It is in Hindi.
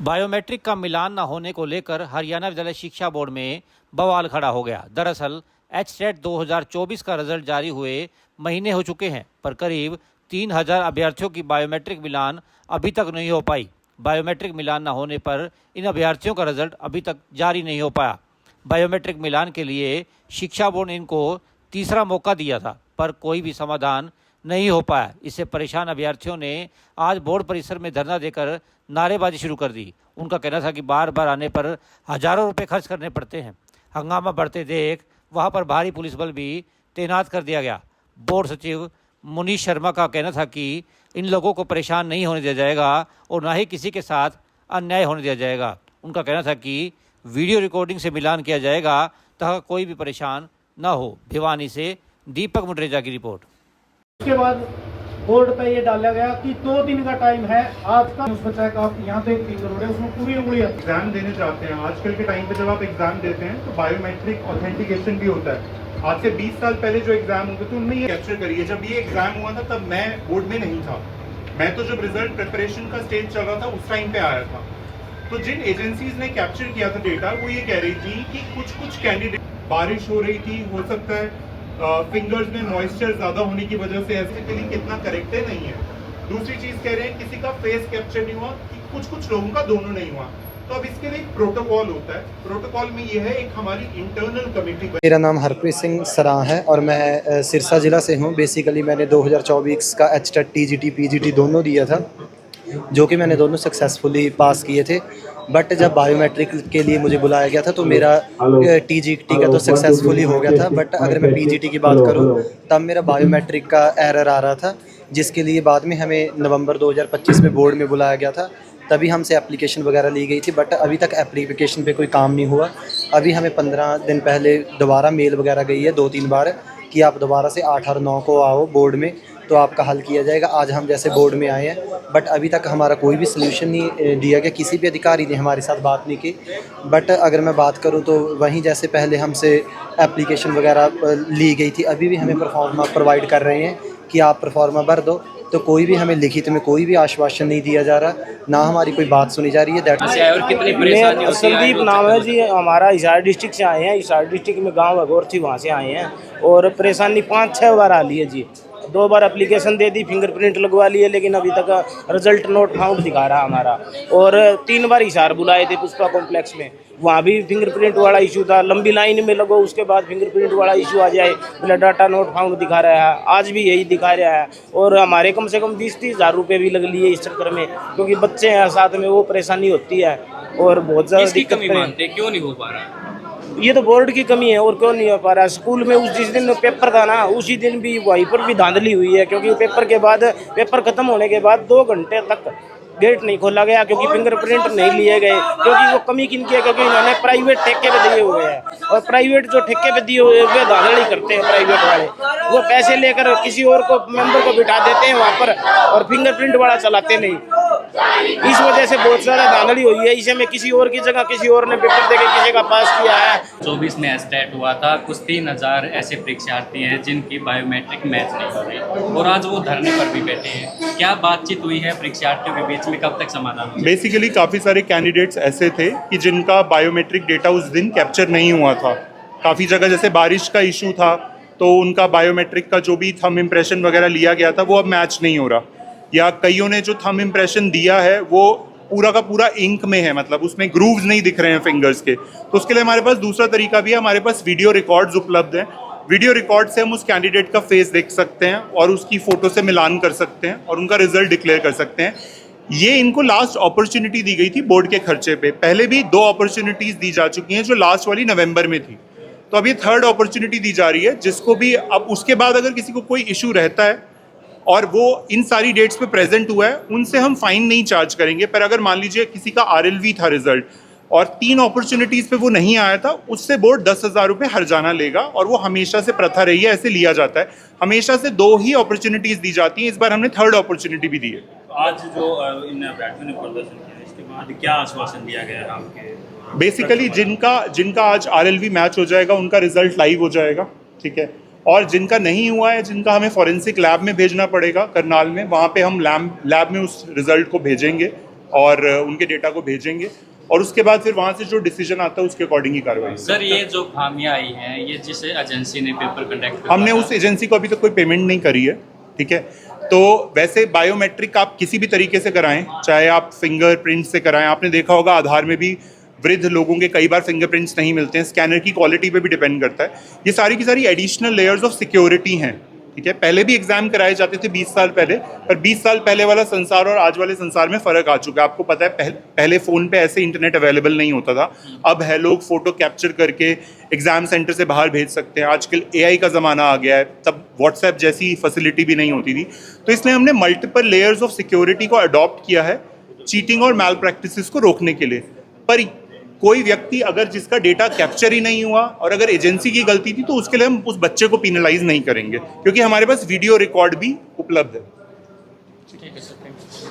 बायोमेट्रिक का मिलान न होने को लेकर हरियाणा विद्यालय शिक्षा बोर्ड में बवाल खड़ा हो गया। दरअसल एचटेट 2024 का रिजल्ट जारी हुए महीने हो चुके हैं, पर करीब 3000 अभ्यर्थियों की बायोमेट्रिक मिलान अभी तक नहीं हो पाई। बायोमेट्रिक मिलान न होने पर इन अभ्यर्थियों का रिजल्ट अभी तक जारी नहीं हो पाया। बायोमेट्रिक मिलान के लिए शिक्षा बोर्ड ने इनको तीसरा मौका दिया था, पर कोई भी समाधान नहीं हो पाया। इससे परेशान अभ्यर्थियों ने आज बोर्ड परिसर में धरना देकर नारेबाजी शुरू कर दी। उनका कहना था कि बार बार आने पर हजारों रुपए खर्च करने पड़ते हैं। हंगामा बढ़ते देख वहां पर भारी पुलिस बल भी तैनात कर दिया गया। बोर्ड सचिव मुनीश शर्मा का कहना था कि इन लोगों को परेशान नहीं होने दिया जाएगा और न ही किसी के साथ अन्याय होने दिया जाएगा। उनका कहना था कि वीडियो रिकॉर्डिंग से मिलान किया जाएगा ताकि कोई भी परेशान न हो। भिवानी से दीपक मुटरेजा की रिपोर्ट। उसके बाद बोर्ड पे ये डाला गया कि 2 दिन का टाइम है। आज का उस बच्चा का आप यहाँ पे फिंगर हो रहे हैं, उसमें पूरी उंगली एग्जाम देने चाहते हैं। आजकल के टाइम पे जब आप एग्जाम देते हैं तो बायोमेट्रिक ऑथेंटिकेशन भी होता है। आज से 20 साल पहले जो एग्जाम होते थे उनमें ये कैप्चर करिए। जब ये एग्जाम हुआ था तब मैं बोर्ड में नहीं था। मैं तो जब रिजल्ट प्रिपरेशन का स्टेज चल रहा था उस टाइम पे आया था। तो जिन एजेंसीज ने कैप्चर किया था डेटा, वो ये कह रही थी कि कुछ कैंडिडेट, बारिश हो रही थी, हो सकता है फिंगर्स में मॉइस्चर ज्यादा होने की वजह से ऐसे के लिए कितना करेक्ट है नहीं है। दूसरी चीज कह रहे हैं किसी का फेस कैप्चर नहीं हुआ, कि कुछ लोगों का दोनों नहीं हुआ। तो अब इसके लिए एक प्रोटोकॉल होता है। प्रोटोकॉल में ये है, एक हमारी इंटरनल कमेटी। मेरा नाम हरप्रीत सिंह सराह है और मैं सिरसा ज़िला से हूँ। बेसिकली मैंने 2024 का एचटेट टीजीटी पीजीटी दोनों दिया था, जो कि मैंने दोनों सक्सेसफुली पास किए थे। बट जब बायोमेट्रिक के लिए मुझे बुलाया गया था तो मेरा टीजीटी का तो सक्सेसफुली हो गया था, बट अगर मैं पीजीटी की बात करूं तब मेरा बायोमेट्रिक का एरर आ रहा था, जिसके लिए बाद में हमें नवंबर 2025 में बोर्ड में बुलाया गया था। तभी हमसे एप्लीकेशन वगैरह ली गई थी, बट अभी तक एप्लीकेशन पे कोई काम नहीं हुआ। अभी हमें 15 दिन पहले दोबारा मेल वगैरह गई है 2-3 बार कि आप दोबारा से 8 और 9 को आओ बोर्ड में, तो आपका हल किया जाएगा। आज हम जैसे बोर्ड में आए हैं, बट अभी तक हमारा कोई भी सलूशन नहीं दिया गया। किसी भी अधिकारी ने हमारे साथ बात नहीं की। बट अगर मैं बात करूं तो वहीं जैसे पहले हमसे एप्लीकेशन वगैरह ली गई थी, अभी भी हमें परफॉर्मा प्रोवाइड कर रहे हैं कि आप परफॉर्मा भर दो। तो कोई भी हमें लिखित में कोई भी आश्वासन नहीं दिया जा रहा, ना हमारी कोई बात सुनी जा रही है। और कितनी परेशानी होती है? संदीप नाम है जी, हमारा हिसार डिस्ट्रिक्ट से आए हैं। हिसार डिस्ट्रिक्ट में गांव है गोरथी, वहाँ से आए हैं और परेशानी 5-6 बार आ ली है जी। 2 बार एप्लीकेशन दे दी, फिंगरप्रिंट लगवा लिए, लेकिन अभी तक रिजल्ट नोट फाउंड दिखा रहा हमारा। और 3 बार हिसार बुलाए थे पुष्पा कॉम्प्लेक्स में, वहाँ भी फिंगरप्रिंट वाला इशू था। लंबी लाइन में लगो, उसके बाद फिंगरप्रिंट वाला इशू आ जाए, बोला डाटा नोट फाउंड दिखा रहा है। आज भी यही दिखा रहा है और हमारे कम से कम 20-30 हज़ार रुपये भी लग लिए इस चक्कर में, क्योंकि बच्चे हैं साथ में, वो परेशानी होती है और बहुत ज़्यादा दिक्कत है। क्यों नहीं हो पा रहा? ये तो बोर्ड की कमी है और क्यों नहीं हो पा रहा। स्कूल में जिस दिन पेपर था ना, उसी दिन भी वहीं पर भी धांधली हुई है, क्योंकि पेपर खत्म होने के बाद 2 घंटे तक गेट नहीं खोला गया, क्योंकि फिंगरप्रिंट नहीं लिए गए। क्योंकि वो कमी किनकी है? क्योंकि इन्होंने प्राइवेट ठेके पे दिए हुए हैं, और प्राइवेट जो ठेके पे दिए हुए वे धांधली करते हैं। प्राइवेट वाले वो पैसे लेकर किसी और को मेंबर को बिठा देते हैं वहाँ पर, और फिंगरप्रिंट वाला चलाते नहीं। इस वजह से बहुत ज़्यादा धांधली हुई है। इसे में किसी और की जगह किसी और ने पेपर देके किसी का पास किया है। 24 में एचटेट हुआ था, कुछ 3000 ऐसे परीक्षार्थी हैं जिनकी बायोमेट्रिक मैच नहीं हो रही, और आज वो धरने पर भी बैठे हैं। क्या बातचीत हुई है परीक्षार्थियों के बीच में? कब तक समाधान? बेसिकली काफ़ी सारे कैंडिडेट्स ऐसे थे कि जिनका बायोमेट्रिक डेटा उस दिन कैप्चर नहीं हुआ था। काफ़ी जगह जैसे बारिश का इशू था तो उनका बायोमेट्रिक का जो भी थंब इम्प्रेशन वगैरह लिया गया था वो अब मैच नहीं हो रहा, या कईयों ने जो थंब इम्प्रेशन दिया है वो पूरा का पूरा इंक में है, मतलब उसमें ग्रूव्स नहीं दिख रहे हैं फिंगर्स के। तो उसके लिए हमारे पास दूसरा तरीका भी है, हमारे पास वीडियो रिकॉर्ड्स उपलब्ध हैं। वीडियो रिकॉर्ड से हम उस कैंडिडेट का फेस देख सकते हैं और उसकी फ़ोटो से मिलान कर सकते हैं और उनका रिजल्ट डिक्लेयर कर सकते हैं। ये इनको लास्ट अपॉर्चुनिटी दी गई थी बोर्ड के खर्चे पे। पहले भी 2 अपॉर्चुनिटीज़ दी जा चुकी हैं, जो लास्ट वाली नवंबर में थी। तो अब ये 3rd अपॉर्चुनिटी दी जा रही है, जिसको भी अब उसके बाद अगर किसी को कोई इशू रहता है और वो इन सारी डेट्स पे प्रेजेंट हुआ है, उनसे हम फाइन नहीं चार्ज करेंगे। पर अगर मान लीजिए किसी का आरएलवी था रिजल्ट और 3 अपॉर्चुनिटीज़ पे वो नहीं आया था, उससे बोर्ड 10,000 रुपये हर्जाना लेगा। और वो हमेशा से प्रथा रही है, ऐसे लिया जाता है। हमेशा से 2 ही अपॉर्चुनिटीज़ दी जाती हैं, इस बार हमने 3rd अपॉर्चुनिटी भी दी है। आज जो इन अभ्यर्थियों ने प्रदर्शन किया, इसके बाद क्या आश्वासन दिया गया है आपके? बेसिकली जिनका आज आरएलवी मैच हो जाएगा उनका रिजल्ट लाइव हो जाएगा, ठीक है। और जिनका नहीं हुआ है, जिनका हमें फॉरेंसिक लैब में भेजना पड़ेगा करनाल में, वहाँ पे हम लैब में उस रिजल्ट को भेजेंगे और उनके डेटा को भेजेंगे और उसके बाद फिर वहाँ से जो डिसीजन आता है उसके अकॉर्डिंग ही कार्रवाई। सर ये जो खामियां आई हैं ये जिस एजेंसी ने पेपर कंडक्ट हमने उस एजेंसी को अभी तक कोई पेमेंट नहीं करी है, ठीक है। तो वैसे बायोमेट्रिक आप किसी भी तरीके से कराएं, चाहे आप फिंगरप्रिंट से कराएं, आपने देखा होगा आधार में भी वृद्ध लोगों के कई बार फिंगरप्रिंट्स नहीं मिलते हैं, स्कैनर की क्वालिटी पे भी डिपेंड करता है। ये सारी की सारी एडिशनल लेयर्स ऑफ सिक्योरिटी हैं, ठीक है। पहले भी एग्जाम कराए जाते थे 20 साल पहले, पर 20 साल पहले वाला संसार और आज वाले संसार में फ़र्क आ चुका है। आपको पता है पहले फ़ोन पे ऐसे इंटरनेट अवेलेबल नहीं होता था, अब है, लोग फ़ोटो कैप्चर करके एग्ज़ाम सेंटर से बाहर भेज सकते हैं। आजकल AI का ज़माना आ गया है, तब व्हाट्सएप जैसी फैसिलिटी भी नहीं होती थी। तो इसलिए हमने मल्टीपल लेयर्स ऑफ सिक्योरिटी को अडॉप्ट किया है चीटिंग और मैल प्रैक्टिसेस को रोकने के लिए। पर कोई व्यक्ति अगर जिसका डेटा कैप्चर ही नहीं हुआ और अगर एजेंसी की गलती थी तो उसके लिए हम उस बच्चे को पेनलाइज नहीं करेंगे, क्योंकि हमारे पास वीडियो रिकॉर्ड भी उपलब्ध है। ठीक है सर, थैंक यू।